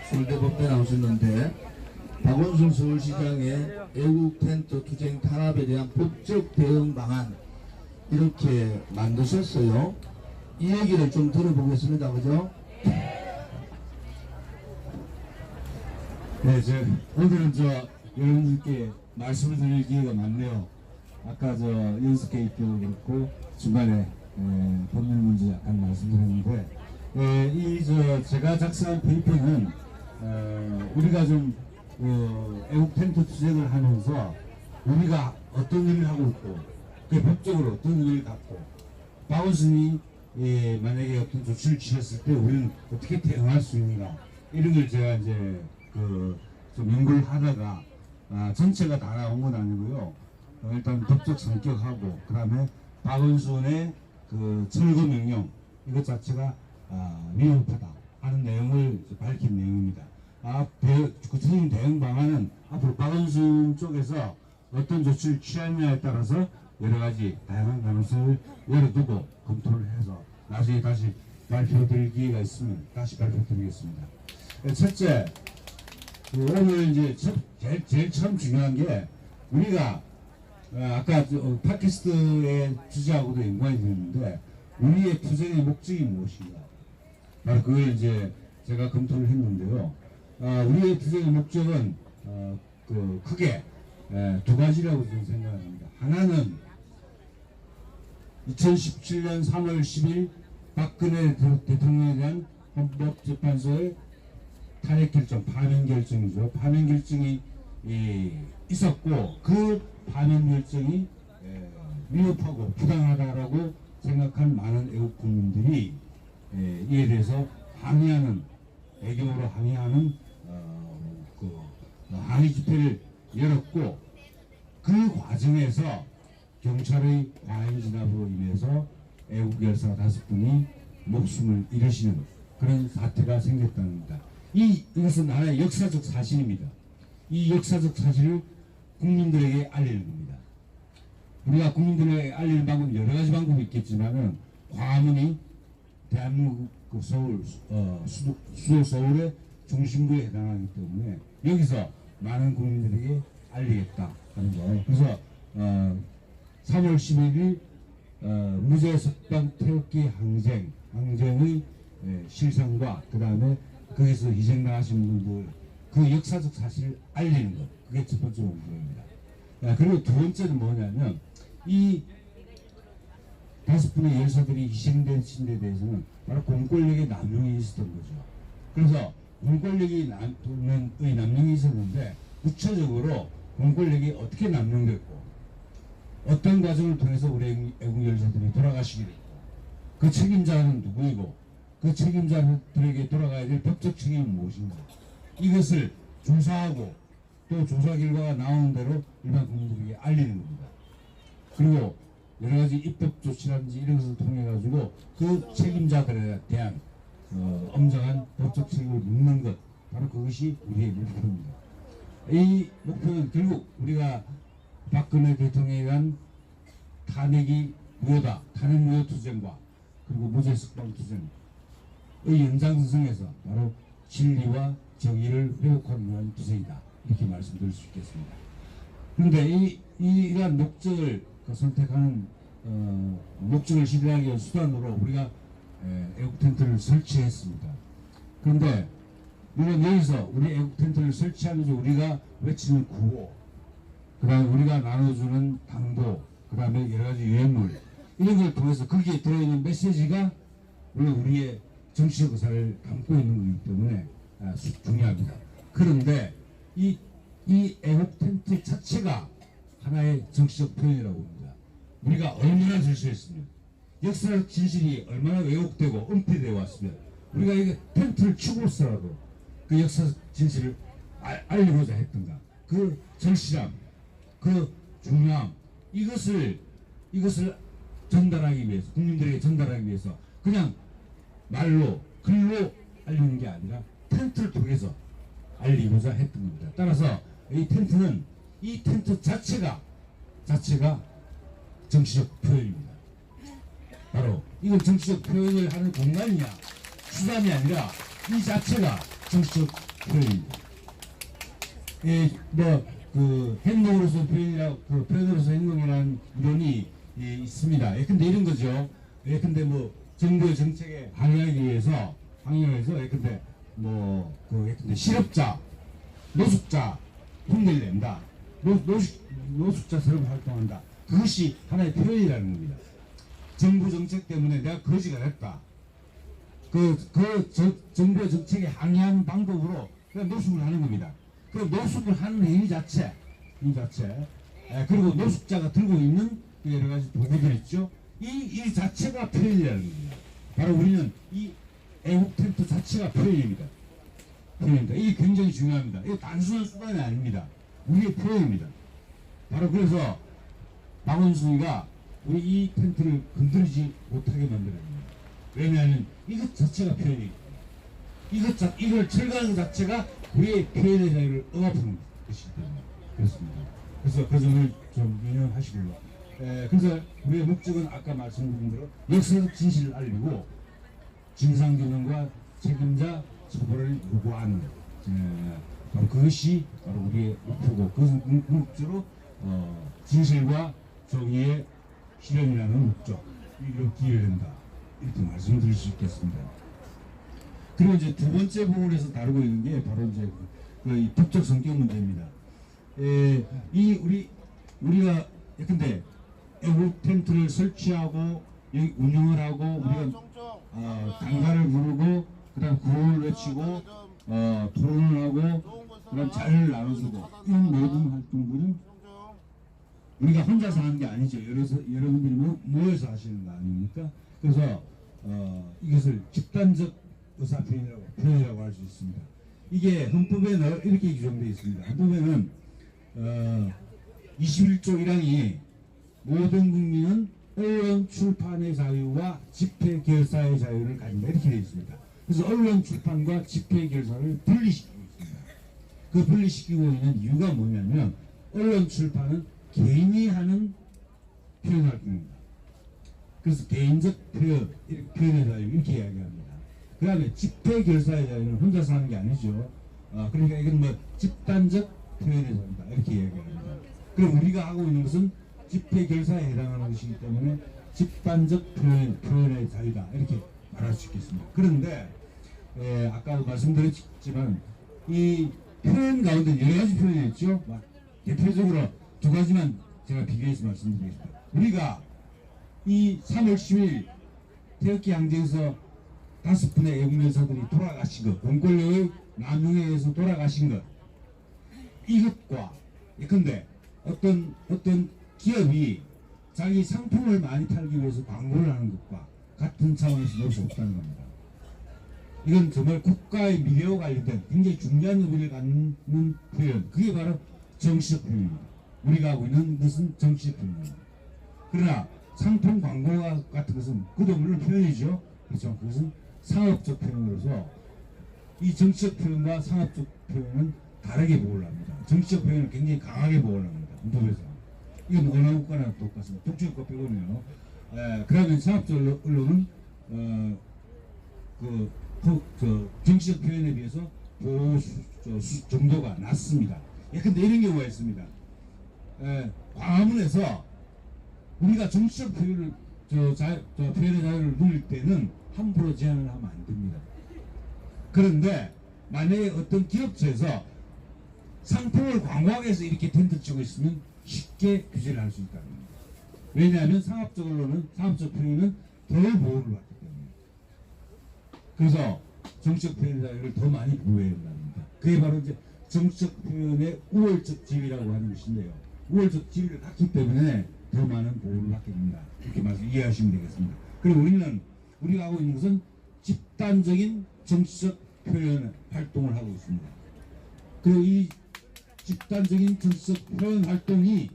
서울대법대 나오셨는데 박원순 서울시장의 애국 텐트 투쟁 탄압에 대한 법적 대응 방안 이렇게 만드셨어요. 이 얘기를 좀 들어보겠습니다. 그죠? 네, 오늘은 여러분들께 말씀을 드릴 기회가 많네요. 아까 연습 개입도 그렇고 중간에 법률 문제 약간 말씀드렸는데 제가 작성한 페이퍼는 우리가 애국 텐트 투쟁을 하면서 우리가 어떤 일을 하고 있고 그 법적으로 어떤 의미를 갖고 박원순이 만약에 어떤 조치를 취했을 때 우리는 어떻게 대응할 수 있는가 이런 걸 제가 좀 연구를 하다가 전체가 다 나온 건 아니고요. 일단 법적 성격하고 그 다음에 박원순의 철거 명령 이것 자체가 위협하다 하는 내용을 밝힌 내용입니다. 구체적인 대응 방안은 앞으로 박원순 쪽에서 어떤 조치를 취하느냐에 따라서 여러 가지 다양한 가능성을 열어두고 검토를 해서 나중에 다시 발표드릴 기회가 있으면 다시 발표드리겠습니다. 첫째, 오늘 제일 처음 중요한 게 우리가 아까 팟캐스트의 주제하고도 연관이 되는데 우리의 투쟁의 목적이 무엇인가? 바로 그걸 제가 검토를 했는데요. 우리의 투쟁의 목적은 크게 두 가지라고 저는 생각합니다. 하나는 2017년 3월 10일 박근혜 대통령에 대한 헌법재판소의 탄핵 결정, 파면 결정이죠. 파면 결정이 있었고 그 파면 결정이 위협하고 부당하다라고 생각한 많은 애국 국민들이 이에 대해서 항의하는 배경으로 항의하는 항의 집회를 열었고 그 과정에서 경찰의 과잉 진압으로 인해서 애국 열사 5분이 목숨을 잃으시는 그런 사태가 생겼다는 겁니다. 이것은 하나의 역사적 사실입니다. 이 역사적 사실을 국민들에게 알리는 겁니다. 우리가 국민들에게 알리는 방법은 여러 가지 방법이 있겠지만은 광화문이 대한민국 수도 서울의 중심부에 해당하기 때문에 여기서 많은 국민들에게 알리겠다 하는 거예요. 그래서 3월 11일 무죄 석방 태극기 항쟁의 실상과 그 다음에 거기서 희생당하신 분들 그 역사적 사실을 알리는 것 그게 첫 번째 목표입니다. 그리고 두 번째는 뭐냐면 이 5분의 열사들이 희생된 신에 대해서는 바로 공권력의 남용이 있었던 거죠. 그래서 공권력의 남용이 있었는데 구체적으로 공권력이 어떻게 남용됐고 어떤 과정을 통해서 우리 애국 열사들이 돌아가시게 됐고 그 책임자는 누구이고 그 책임자들에게 돌아가야 될 법적 책임은 무엇인가 이것을 조사하고 또 조사 결과가 나오는 대로 일반 국민들에게 알리는 겁니다. 그리고 여러 가지 입법 조치라든지 이런 것을 통해 가지고 그 책임자들에 대한 엄정한 법적 책임을 묻는 것 바로 그것이 우리의 목표입니다. 이 목표는 결국 우리가 박근혜 대통령에 대한 탄핵이 무효다, 탄핵 무효 투쟁과 그리고 무죄 석방 투쟁의 연장선상에서 바로 진리와 정의를 회복하기 위한 투쟁이다 이렇게 말씀드릴 수 있겠습니다. 그런데 이러한 목적을 선택하는 목적을 실현하기 위한 수단으로 우리가 애국 텐트를 설치했습니다. 그런데 물론 여기서 우리 애국 텐트를 설치하면서 우리가 외치는 구호, 그 다음에 우리가 나눠주는 당도, 그 다음에 여러 가지 유해물 이런 걸 통해서 거기에 들어있는 메시지가 물론 우리의 정치적 의사를 담고 있는 거기 때문에 중요합니다. 그런데 이 애국 텐트 자체가 하나의 정치적 표현이라고 봅니다. 우리가 얼마나 절실했으면 역사적 진실이 얼마나 왜곡되고 은폐되어 왔으면 우리가 이게 텐트를 치고서라도 그 역사적 진실을 알리고자 했던가 그 절실함 그 중요함 이것을 전달하기 위해서 국민들에게 전달하기 위해서 그냥 말로 글로 알리는 게 아니라 텐트를 통해서 알리고자 했던 겁니다. 따라서 이 텐트 자체가 정치적 표현입니다. 바로 이건 정치적 표현을 하는 공간이냐 수단이 아니라 이 자체가 정치적 표현입니다. 예, 그 행동으로서 표현이라 그 표현으로서 행동이라는 이론이 있습니다. 예, 근데 이런 거죠. 예, 근데 뭐 정부의 정책에 항의하기 위해서 예, 근데 예, 근데 실업자, 노숙자 흉내를 낸다. 노숙자처럼 활동한다. 그것이 하나의 표현이라는 겁니다. 정부 정책 때문에 내가 거지가 됐다. 정부의 정책에 항의하는 방법으로 그냥 노숙을 하는 겁니다. 그 노숙을 하는 행위 자체, 그리고 노숙자가 들고 있는 여러 가지 도구들 있죠. 이 자체가 표현이라는 겁니다. 바로 우리는 이 애국 텐트 자체가 표현입니다. 이게 굉장히 중요합니다. 이게 단순한 수단이 아닙니다. 우리의 표현입니다. 바로 그래서 박원순이가 우리 이 텐트를 건드리지 못하게 만들어냅니다. 왜냐하면 이것 자체가 표현이기 때문에. 이걸 철거하는 것 자체가 우리의 표현의 자유를 억압하는 것이기 때문에 그렇습니다. 그래서 그 점을 좀 유념하시고요. 그래서 우리의 목적은 아까 말씀드린 대로 역사적 진실을 알리고 진상규명과 책임자 처벌을 요구하는 바로 그것이 바로 우리의 목표고 그 목적으로 진실과 정의의 실현이라는 목적 이렇게 기여된다 이렇게 말씀을 드릴 수 있겠습니다. 그리고 이제 두 번째 부분에서 다루고 있는 게 바로 이제 그 법적 성격 문제입니다. 우리가 근데 애국 텐트를 설치하고 여기 운영을 하고 우리가 단가를 부르고 그다음 구호를 외치고 토론을 하고 그다음 자료를 나눠주고 이런 모든 활동들은 우리가 혼자서 하는 게 아니죠. 여러분들이 모여서 하시는 거 아닙니까? 그래서 이것을 집단적 표현이라고 할 수 있습니다. 이게 헌법에는 이렇게 규정되어 있습니다. 헌법에는 21조 1항이 모든 국민은 언론 출판의 자유와 집회 결사의 자유를 가진다 이렇게 되어 있습니다. 그래서 언론 출판과 집회 결사를 분리시키고 있습니다. 그 분리시키고 있는 이유가 뭐냐면 언론 출판은 개인이 하는 표현 활동입니다. 그래서 개인적 표현의 자유 이렇게 이야기합니다. 그 다음에 집회 결사의 자유는 혼자서 하는 게 아니죠. 그러니까 이건 뭐 집단적 표현의 자유다 이렇게 이야기합니다. 그럼 우리가 하고 있는 것은 집회 결사에 해당하는 것이기 때문에 집단적 표현의 자유다 이렇게 말할 수 있겠습니다. 그런데 아까도 말씀드렸지만 이 표현 가운데 여러 가지 표현이 있죠. 대표적으로 두 가지만 제가 비교해서 말씀드리겠습니다. 우리가 이 3월 10일 태극기 항쟁에서 5분의 애국면사들이 돌아가신 것, 공권력의 남용에 의해서 돌아가신 것, 이것과 예컨대 어떤 기업이 자기 상품을 많이 팔기 위해서 광고를 하는 것과 같은 차원에서 놓을 수 없다는 겁니다. 이건 정말 국가의 미래와 관련된 굉장히 중요한 의미를 갖는 표현, 그게 바로 정치적 표현입니다. 우리가 하고 있는 것은 정치적 표현입니다. 그러나 상품 광고와 같은 것은 그도 물론 표현이죠. 그렇지만 그것은 상업적 표현으로서 이 정치적 표현과 상업적 표현은 다르게 보호를 합니다. 정치적 표현을 굉장히 강하게 보호를 합니다. 헌법에서. 이건 어느 국가나 똑같습니다. 독재국가 빼고는요. 그러면 상업적 언론은 정치적 표현에 비해서 보호 정도가 낮습니다. 근데 이런 경우가 있습니다. 광화문에서 우리가 정치적 표현의 자유를 누릴 때는 함부로 제한을 하면 안 됩니다. 그런데 만약에 어떤 기업체에서 상품을 광고하기 위해서 이렇게 텐트 치고 있으면 쉽게 규제를 할 수 있다는 겁니다. 왜냐하면 상업적 언론은 상업적 표현은 덜 보호를 받기 때문에. 그래서 정치적 표현의 자유를 더 많이 보호해야 된답니다. 그게 바로 이제 정치적 표현의 우월적 지위라고 하는 것인데요. 우월적 지위를 갖기 때문에 더 많은 보호를 받게 됩니다. 이렇게 이해하시면 되겠습니다. 그리고 우리가 하고 있는 것은 집단적인 정치적 표현 활동을 하고 있습니다. 그리고 이 집단적인 정치적 표현 활동이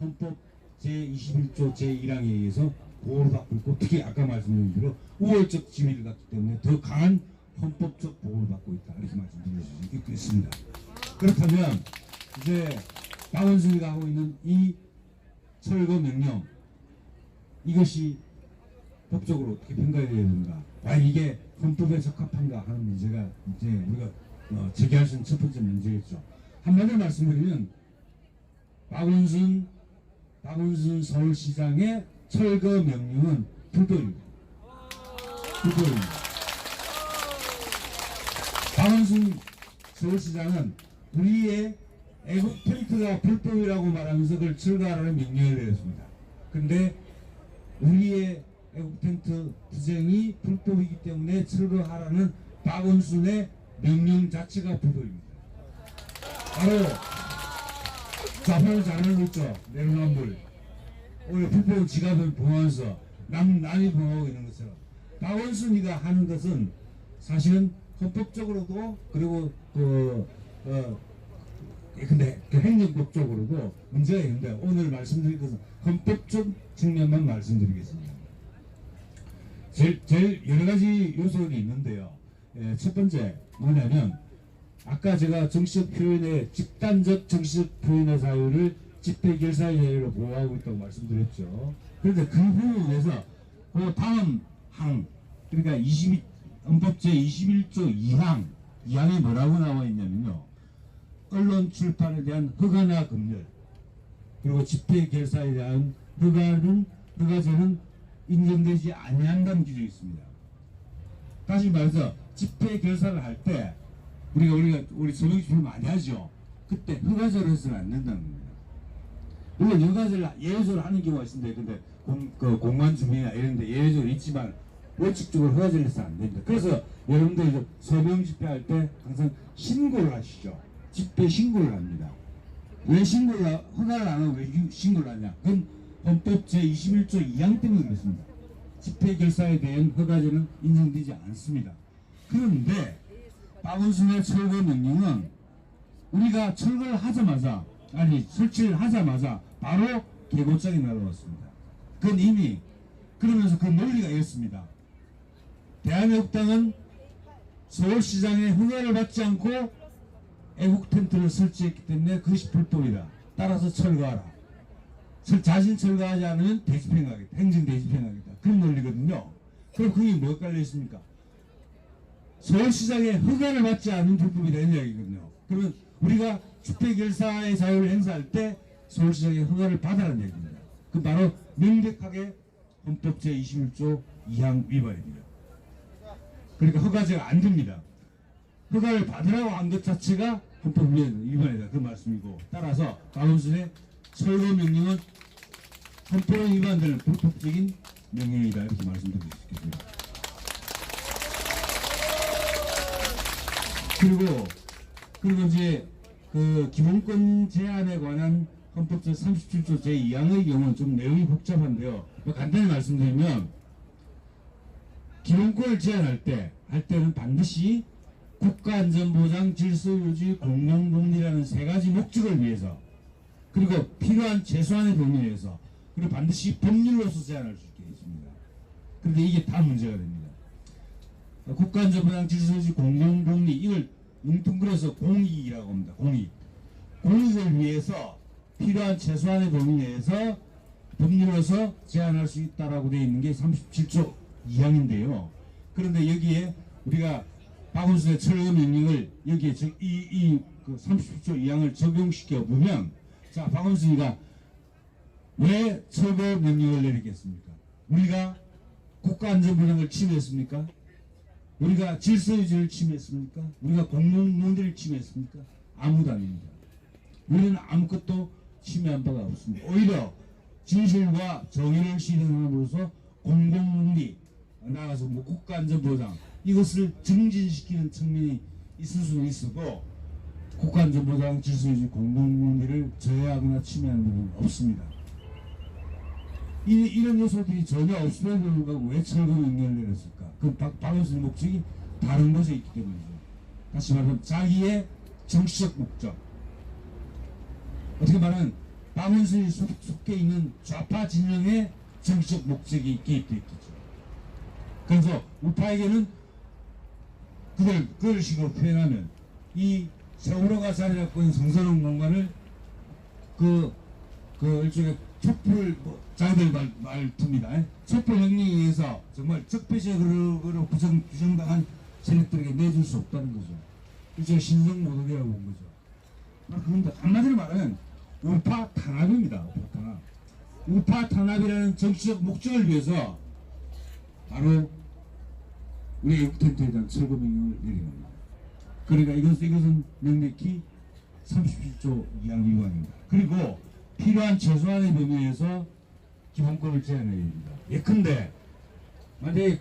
헌법 제21조 제1항에 의해서 보호를 받고 있고 특히 아까 말씀드린 대로 우월적 지위를 갖기 때문에 더 강한 헌법적 보호를 받고 있다 이렇게 말씀드릴 수 있습니다. 그렇다면 이제 박원순이가 하고 있는 이 철거 명령 이것이 법적으로 어떻게 평가해야 되는가? 이게 헌법에 적합한가 하는 문제가 이제 우리가 제기할 수 있는 첫 번째 문제겠죠. 한마디로 말씀드리면 박원순 서울시장의 철거 명령은 불법입니다. 불법입니다. 박원순 서울시장은 우리의 애국 텐트가 불법이라고 말하면서 그걸 철거하라는 명령을 내렸습니다. 그런데 우리의 애국 텐트 투쟁이 불법이기 때문에 철거하라는 박원순의 명령 자체가 불법입니다. 바로 좌파를 잘하는 거 있죠. 내로남불. 오히려 불법 지갑을 보면서 남이 보호하고 있는 것처럼 박원순이가 하는 것은 사실은 헌법적으로도 그리고 근데 행정법적으로도 문제가 있는데 오늘 말씀드릴 것은 헌법적 측면만 말씀드리겠습니다. 제일 여러 가지 요소가 있는데요. 첫 번째 뭐냐면 아까 제가 정치적 표현의 집단적 정치적 표현의 자유를 집회 결사의 자유로 보호하고 있다고 말씀드렸죠. 그런데 그 부분에서 그 다음 항 그러니까 헌법 제21조 2항이 뭐라고 나와 있냐면요. 언론 출판에 대한 허가나 검열 그리고 집회 결사에 대한 허가제는 인정되지 아니한다는 규정이 있습니다. 다시 말해서 집회 결사를 할 때 우리 소명 집회 많이 하죠. 그때 허가제로 해서는 안 된다는 겁니다. 물론 허가제를 예외적으로 하는 경우가 있습니다. 근데 공간 주민이나 이런 데 예외적으로 있지만 원칙적으로 허가제를 해서는 안 됩니다. 그래서 여러분들 소명 집회할 때 항상 신고를 하시죠. 집회 신고를 합니다. 왜 허가를 안 하고 왜 신고를 하냐? 그건 헌법 제21조 2항 때문에 그렇습니다. 집회 결사에 대한 허가제는 인정되지 않습니다. 그런데 박원순의 철거 명령은 우리가 철거를 하자마자 설치를 하자마자 바로 개고장이 날아왔습니다. 그건 이미 그러면서 그 논리가 이렇습니다. 대한애국당은 서울시장의 허가를 받지 않고 애국 텐트를 설치했기 때문에 그것이 불법이다. 따라서 철거하라. 자신 철거하지 않으면 대집행하겠다. 행정 대집행하겠다. 그런 논리거든요. 그럼 그게 뭐가 깔려 있습니까? 서울시장의 허가를 받지 않은 불법이다 이런 이야기거든요. 그러면 우리가 집회 결사의 자유를 행사할 때 서울시장의 허가를 받아라는 얘기입니다. 그 바로 명백하게 헌법 제21조 2항 위반입니다. 그러니까 허가제가 안 됩니다. 허가를 받으라고 한 것 자체가 헌법 위반이다. 그 말씀이고 따라서 박원순의 철거 명령은 헌법에 위반되는 불법적인 명령이다. 이렇게 말씀드릴 수 있겠습니다. 그리고 이제 그 기본권 제한에 관한 헌법 제37조 제2항의 경우는 좀 내용이 복잡한데요. 간단히 말씀드리면 기본권을 제한할 때는 반드시 국가안전보장, 질서유지, 공공복리라는 세 가지 목적을 위해서 그리고 필요한 최소한의 범위 내에서 그리고 반드시 법률로서 제한할 수 있게 있습니다. 그런데 이게 다 문제가 됩니다. 국가안전보장, 질서유지, 공공복리 이걸 뭉뚱그려서 공익이라고 합니다. 공익을 위해서 필요한 최소한의 범위 내에서 법률로서 제한할 수 있다라고 되어 있는 게 37조 2항인데요. 그런데 여기에 우리가 박원순의 철거 명령을 여기에 그 37조 2항을 적용시켜 보면 자 박원순이가 왜 철거 명령을 내리겠습니까? 우리가 국가안전보장을 침해했습니까? 우리가 질서유지를 침해했습니까? 우리가 공공문제를 침해했습니까? 아무도 아닙니다. 우리는 아무것도 침해한 바가 없습니다. 오히려 진실과 정의를 실현함으로써 공공문리 나가서 국가안전보장 이것을 증진시키는 측면이 있을 수는 있어도 국가안전보장, 질서유지, 공공문리를 저해하거나 침해하는 부분은 없습니다. 이런 요소들이 전혀 없음에도 불구하고 왜 철거 명령을 내렸을까? 그 박원순의 목적이 다른 것에 있기 때문이죠. 다시 말하면 자기의 정치적 목적. 어떻게 말하면 박원순이 속해 있는 좌파 진영의 정치적 목적이 개입되어 있겠죠. 그래서 우파에게는 그걸 식으로 표현하면 이 세월호가 자리 잡고 있는 성스러운 공간을 일종의 촛불 자기들 말투입니다. 촛불 명령에 의해서 정말 적폐적으로 규정당한 세력들에게 내줄 수 없다는 거죠. 이제 신성 모독이라고 본 거죠. 그런데 한마디로 말하면 우파 탄압입니다. 우파 탄압. 우파 탄압이라는 정치적 목적을 위해서 바로 우리 애국 텐트에 대한 철거 명령을 내린 겁니다. 그러니까 이것은 명백히 37조 2항 위반입니다. 그리고 필요한 최소한의 범위에서 기본권을 제한해야 됩니다. 예컨대 만약에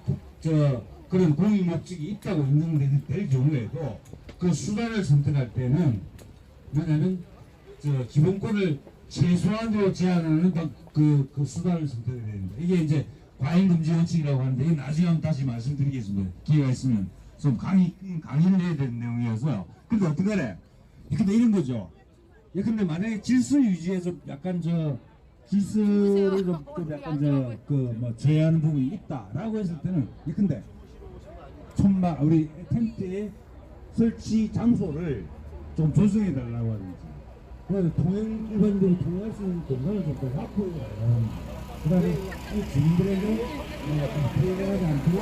그런 공익 목적이 있다고 인정될 경우에도 그 수단을 선택할 때는 뭐냐면 기본권을 최소한으로 제한하는 그 수단을 선택해야 됩니다. 이게 이제 과잉 금지 원칙이라고 하는데 이건 나중에 한번 다시 말씀드리겠습니다. 기회가 있으면 좀 강의를 해야 되는 내용이어서. 근데 어떡하래? 근데 이런 거죠. 근데 만약에 질서 유지에서 약간 질서를 좀 약간 제한하는 부분이 있다라고 했을 때는 근데 천막 우리 텐트의 설치 장소를 좀 조정해 달라고 하든지 그다음에 일반적으로 통행할 수 있는 공간을 좀 더 확보해 달라고 합니다. 그다음에 이 주민들에게 피해가 가지 않도록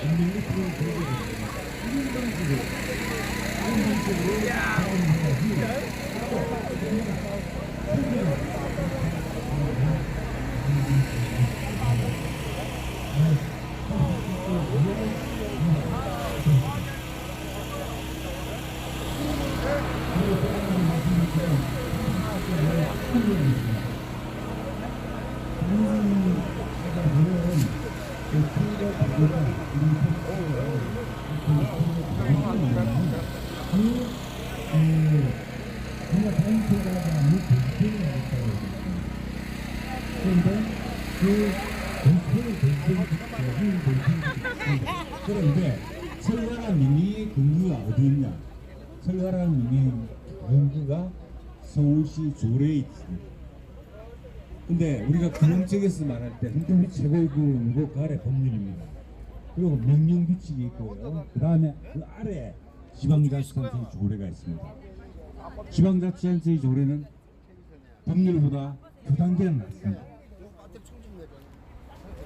안전리스트를 들어주고 이런 방식으로 그런데 설가란 민의의 근거가 어디 있냐? 설가란 민의의 근거가 서울시 조례에 있습니다. 근데 우리가 근원적에서 말할 때 헌법이 최고의 그 아래 법률입니다. 그리고 명령 규칙이 있고요. 그 다음에 그 아래 지방자치단체의 조례가 있습니다. 지방자치단체의 조례는 법률보다 교단계는 낮습니다.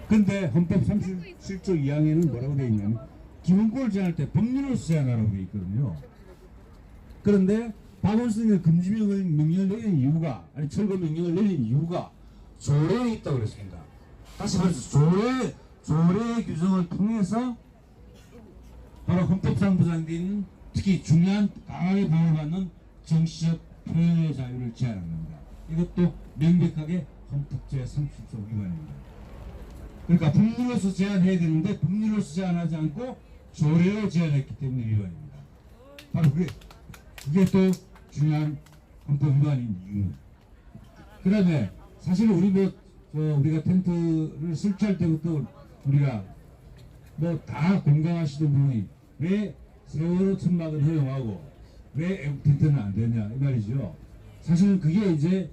근데 헌법 37조 2항에는 뭐라고 되어 있냐면 기본권을 제한할 때 법률로서 제한하라고 되어 있거든요. 그런데 박원순이 금지명령을 내린 이유가 철거 명령을 내린 이유가 조례에 있다고 그랬습니다. 다시 말해서 조례의 규정을 통해서 바로 헌법상 보장된 특히 중요한 강하게 보호받는 정치적 표현의 자유를 제한한 겁니다. 이것도 명백하게 헌법 제30조 위반입니다. 그러니까 법률로서 제한해야 되는데 법률로서 제한하지 않고 조례로 제한했기 때문에 위반입니다. 바로 그게 또 중요한 헌법 위반인 이유입니다. 그 다음에 사실 우리가 텐트를 설치할 때부터 우리가 다 공감하시던 분이 왜 세월호 천막은 허용하고 왜 애국 텐트는 안 되냐 이 말이죠. 사실은 그게 이제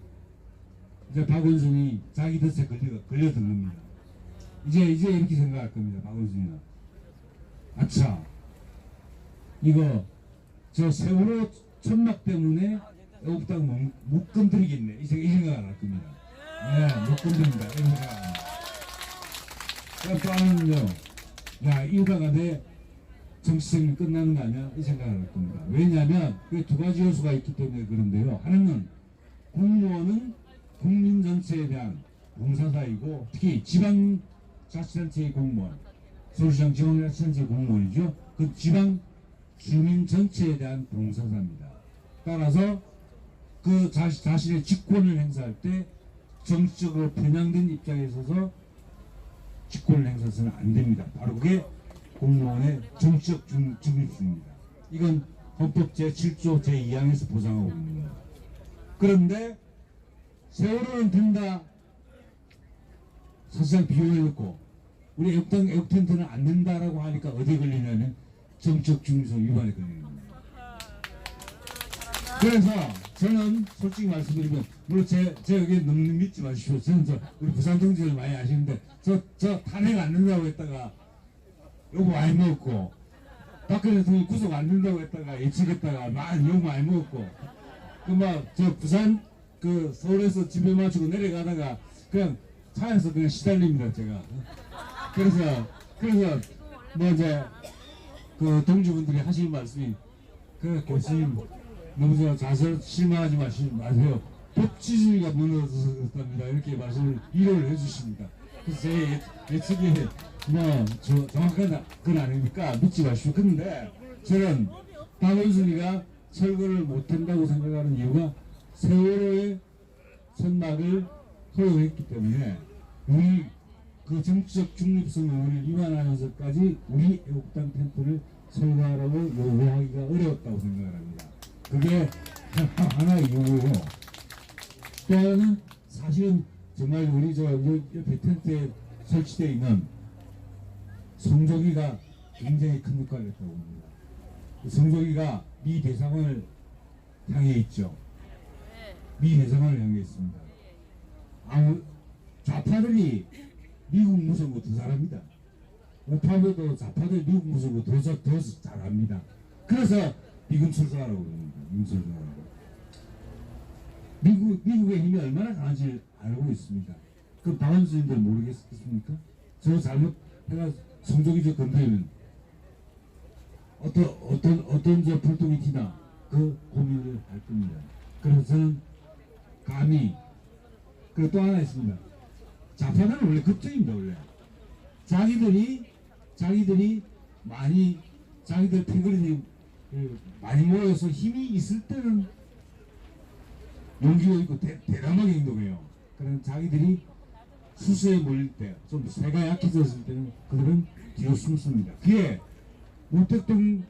박원순이 자기 덫에 걸려든 겁니다. 이제 이렇게 생각할 겁니다. 박원순이는 아차 이거 세월호 천막 때문에 애국당 못 건드리겠네 이 생각을 할 겁니다. 네, 못 건드린다 이런 생각 안 합니다. 그럼 또 하나는요, 이러다가 내 정치생이 끝나는 거 아니야? 이 생각을 할 겁니다. 왜냐하면 그게 두 가지 요소가 있기 때문에 그런데요. 하나는 공무원은 국민 전체에 대한 봉사자이고 특히 지방자치단체의 공무원, 서울시장 지방자치단체의 공무원이죠. 그 지방 주민 전체에 대한 봉사자입니다. 따라서 그 자신의 직권을 행사할 때 정치적으로 편향된 입장에 있어서 직권을 행사해서는 안 됩니다. 바로 그게 공무원의 정치적 중립입니다. 이건 헌법 제7조 제2항에서 보장하고 있는 겁니다. 그런데 세월호는 된다. 사실상 비교해놓고 우리 애국 텐트는 안 된다라고 하니까 어디에 걸리냐면 정치적 중립성 위반에 걸리는 겁니다. 그래서 저는 솔직히 말씀드리면 물론 제 의견 너무 믿지 마십시오. 저는 우리 부산 동지를 많이 아시는데 저 탄핵 안 된다고 했다가 욕 많이 먹었고 박근혜 대통령이 구속 안 된다고 했다가 예측했다가 많이 욕 많이 먹었고 저 부산 서울에서 집에 마치고 내려가다가 그냥 차에서 그냥 시달립니다 제가. 그래서 이제 그 동지분들이 하시는 말씀이 그 교수님 너무 실망하지 마세요. 법치주의가 무너져서 그렇답니다. 이렇게 말씀을 위로를 해주십니다. 그래서 제 예측이 정확한 건 아니니까 믿지 마시오. 근데 저는 박원순이가 철거를 못한다고 생각하는 이유가 세월호의 천막을 허용했기 때문에 우리 그 정치적 중립성 의원을 위반하면서까지 우리 애국당 텐트를 철거하라고 요구하기가 어려웠다고 생각을 합니다. 그게 하나의 이유고요. 또 하나는 사실은 정말 우리 저 옆에 텐트에 설치되어 있는 성조기가 굉장히 큰 역할을 했다고 봅니다. 성조기가 미 대사관을 향해 있죠. 미 대사관을 향해 있습니다. 좌파들이 미국 무서운 거 더 잘합니다. 우파도 좌파들 미국 무서운 거 더 잘합니다. 그래서 미군 출사하라고 그럽니다. 미군 출사하라고. 미국의 힘이 얼마나 강한지 알고 있습니다. 그 박원순님들 모르겠습니까? 저 잘못해가 성조기적 건드리면 어떤 저 불똥이 튀나 그 고민을 할 겁니다. 그래서 저는 감히 그리고 또 하나 있습니다. 좌파들은 원래 급정입니다. 원래 자기들이 많이 자기들 패거리들이 많이 모여서 힘이 있을 때는 용기가 있고 대담하게 행동해요. 그러면 자기들이 수세에 몰릴 때, 좀 세가 약해졌을 때는 그들은 뒤로 숨습니다. 그게 우택동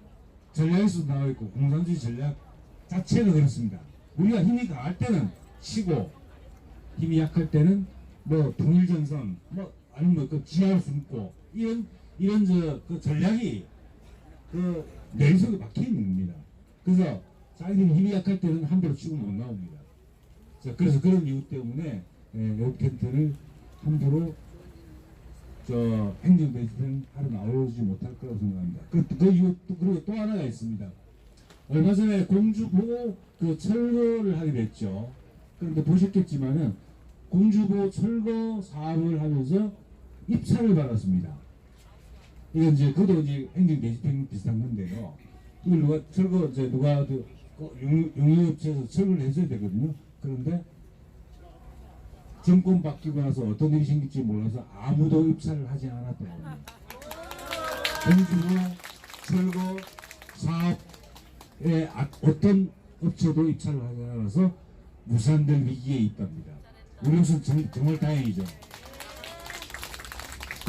전략에서 나와 있고 공산주의 전략 자체가 그렇습니다. 우리가 힘이 강할 때는 치고 힘이 약할 때는 뭐 통일전선, 뭐 아니면 그 지하로 숨고 이런 그 전략이 그 내속에 박혀 있는 겁니다. 그래서 자기들이 힘이 약할 때는 함부로 치고 못 나옵니다. 자, 그래서 그런 이유 때문에 외국 텐트를 함부로 저 행정 대집행 하러 나오지 못할 거라고 생각합니다. 그 이유 그리고 또 하나가 있습니다. 얼마 전에 공주보 그 철거를 하게 됐죠. 그런데 보셨겠지만은 공주보 철거 사업을 하면서 입찰을 받았습니다. 이건 이제 그도 이제 행정 대집행 비슷한 건데요. 이걸 누가 용역업체에서 철거를 해줘야 되거든요. 그런데 정권 바뀌고 나서 어떤 일이 생길지 몰라서 아무도 입찰을 하지 않았다고 합니다. 공주보 철거 사업에 어떤 업체도 입찰을 하지 않아서 무산될 위기에 있답니다. 우리로서는 정말 다행이죠.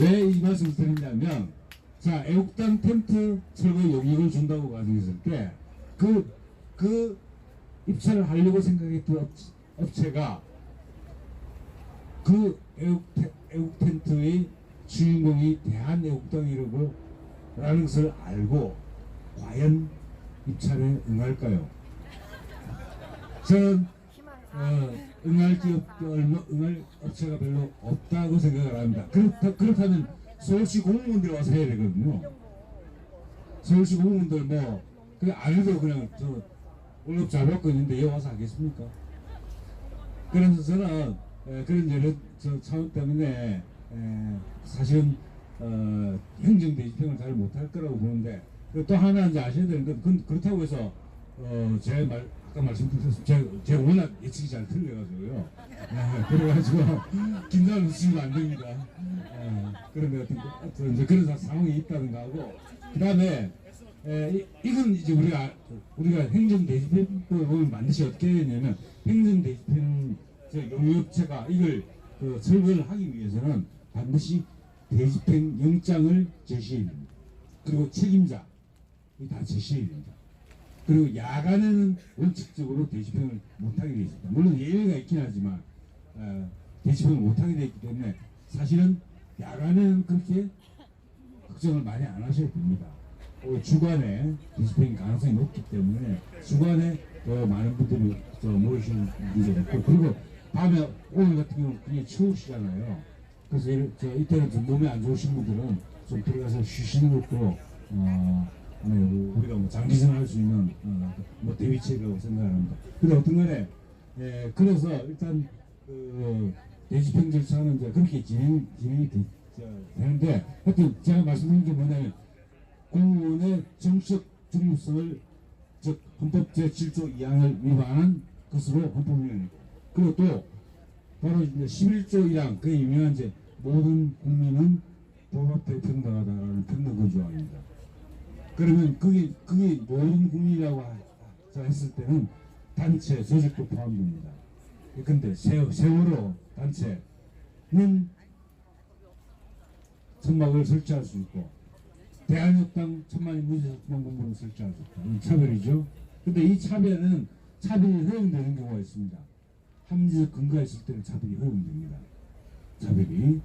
왜 이 말씀을 드리냐면, 자, 애국당 텐트 철거 용역을 준다고 가정했을 때, 그 입찰을 하려고 생각했던 업체가 그 애국 텐트의 주인공이 대한애국당이라는 것을 알고 과연 입찰에 응할까요? 저는 응할 업체가 별로 없다고 생각을 합니다. 그렇다면 서울시 공무원들이 와서 해야 되거든요. 서울시 공무원들 그냥 안 해도 그냥 저 월급 잘 받고 있는데 여기 와서 하겠습니까? 그래서 저는 그런 차원 때문에 사실은 행정 대집행을 잘 못할 거라고 보는데, 또 하나 이제 아셔야 되는 건 그렇다고 해서 아까 말씀드렸습니다. 제가 워낙 예측이 잘 틀려가지고요. 그래가지고 긴장을 주시면 안 됩니다. 그런데 어떤 이제 그런 상황이 있다든가 하고, 그 다음에 이건 이제 우리가 행정 대집행법을 반드시 어떻게 해야 되냐면, 행정 대집행 용역업체가 이걸 철거를 하기 위해서는 반드시 대집행 영장을 제시해야 됩니다. 그리고 책임자 다 제시해야 됩니다. 그리고 야간에는 원칙적으로 대집행을 못하게 되어 있습니다. 물론 예외가 있긴 하지만 대집행을 못하게 되어 있기 때문에 사실은 야간에는 그렇게 걱정을 많이 안 하셔도 됩니다. 주간에 대집행 가능성이 높기 때문에 주간에 더 많은 분들이 모이시는 분들이 있고, 그리고 밤에 오늘 같은 경우는 굉장히 추우시잖아요. 그래서 이때는 좀 몸이 안 좋으신 분들은 좀 들어가서 쉬시는 것도 우리가 장기전을 할 수 있는 대비책이라고 생각합니다. 근데 어떤 간에 그래서 일단 대집행 절차는 이제 그렇게 진행이 되는데, 하여튼 제가 말씀드린 게 뭐냐면, 공무원의 정치적 중립성을 즉 헌법 제7조 2항을 위반한 것으로 헌법위원회고, 그리고 또 바로 이제 11조 1항, 그 유명한 이제 모든 국민은 법 앞에 평등하다라는 평등권 조항입니다. 그러면 그게 모든 국민이라고 했을 때는 단체, 조직도 포함됩니다. 근데 세월호 단체는 천막을 설치할 수 있고 대한협당 천만인 무지석방 공부를 설치할 수 있다. 이건 차별이죠. 근데 이 차별이 허용되는 경우가 있습니다. 합리적 근거가 있을 때는 차별이 허용됩니다. 차별이.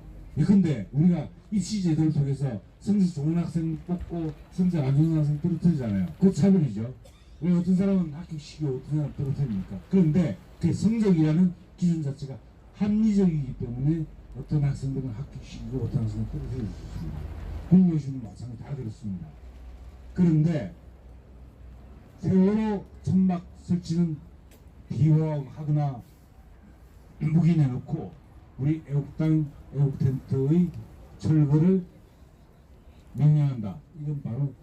근데 우리가 입시 제도를 통해서 성적 좋은 학생 뽑고 성적 안 좋은 학생 떨어뜨리잖아요. 그 차별이죠. 왜 어떤 사람은 합격시키고 어떤 사람은 떨어뜨립니까? 그런데 그 성적이라는 기준 자체가 합리적이기 때문에 어떤 학생들은 합격시키고 어떤 학생은 떨어뜨릴 수 있습니다. 공무원시험도 마찬가지 다 그렇습니다. 그런데 세월호 천막 설치는 비호하거나 묵인해놓고 우리 애국당 애국텐트의 철거를 명령한다. 이건 바로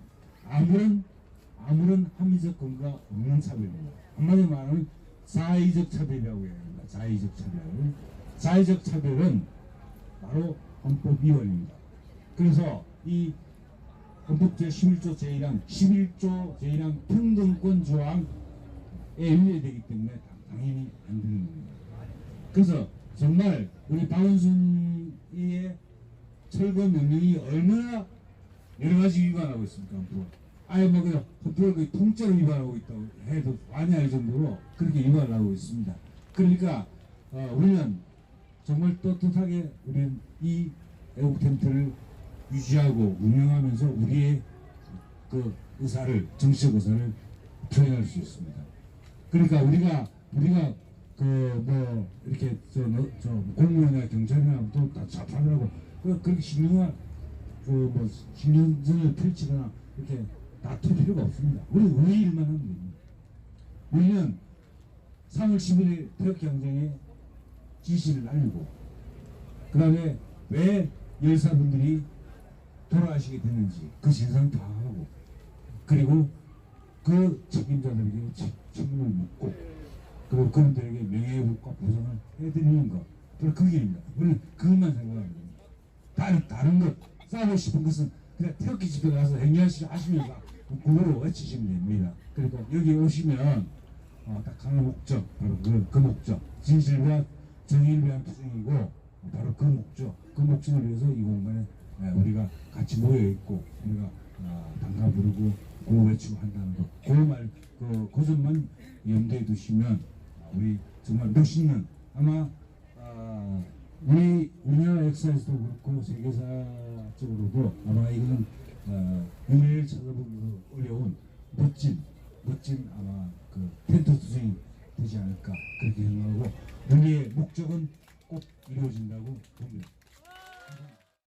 아무런 합리적 근거가 없는 차별입니다. 한마디로 말하면 자의적 차별이라고 해야 합니다. 자의적 차별. 자의적 차별은 바로 헌법 위반입니다. 그래서 이 헌법 제11조 제1항, 11조 제1항 평등권 조항에 위배되기 때문에 당연히 안 되는 겁니다. 그래서 정말 우리 박원순의 철거 명령이 얼마나 여러 가지 위반하고 있습니까? 아예 뭐 그냥 헌법을 통째로 위반하고 있다고 해도 과언할 정도로 그렇게 위반을 하고 있습니다. 그러니까 우리는 정말 떳떳하게 우리는 이 애국 텐트를 유지하고 운영하면서 우리의 그 의사를, 정치적 의사를 표현할 수 있습니다. 그러니까 우리가 그 뭐 이렇게 저 공무원이나 경찰이나 또 다 좌파라고 그렇게 신경전을 펼치거나 이렇게 다툴 필요가 없습니다. 우리 일만 하면 됩니다. 우리는 3월 10일에 태극기항쟁에 지시를 날리고 그 다음에 왜 열사분들이 돌아가시게 됐는지 그 진상 파악하고 그리고 그 책임자들에게 책임을 묻고 그리고 그분들에게 명예회복과 보상을 해드리는 것, 바로 그 길입니다. 우리는 그것만 생각하면 됩니다. 다른 것 싸우고 싶은 것은 그냥 태극기 집회 가서 행위하시면서 그거로 외치시면 됩니다. 그리고 여기 오시면 딱 하나 목적, 바로 그 목적, 진실과 정의를 위한 투쟁이고 바로 그 목적을 위해서 이 공간에 우리가 같이 모여 있고 우리가 단가 부르고 구호 외치고 한다는 것, 그 점만 염두에 두시면 우리 정말 멋있는 아마 우리나라 역사에서도 그렇고 세계사적으로도 아마 이거는 유명을 찾아보기도 어려운 멋진 아마 그 텐트 투쟁이 되지 않을까 그렇게 생각하고 우리의 목적은 꼭 이루어진다고 봅니다.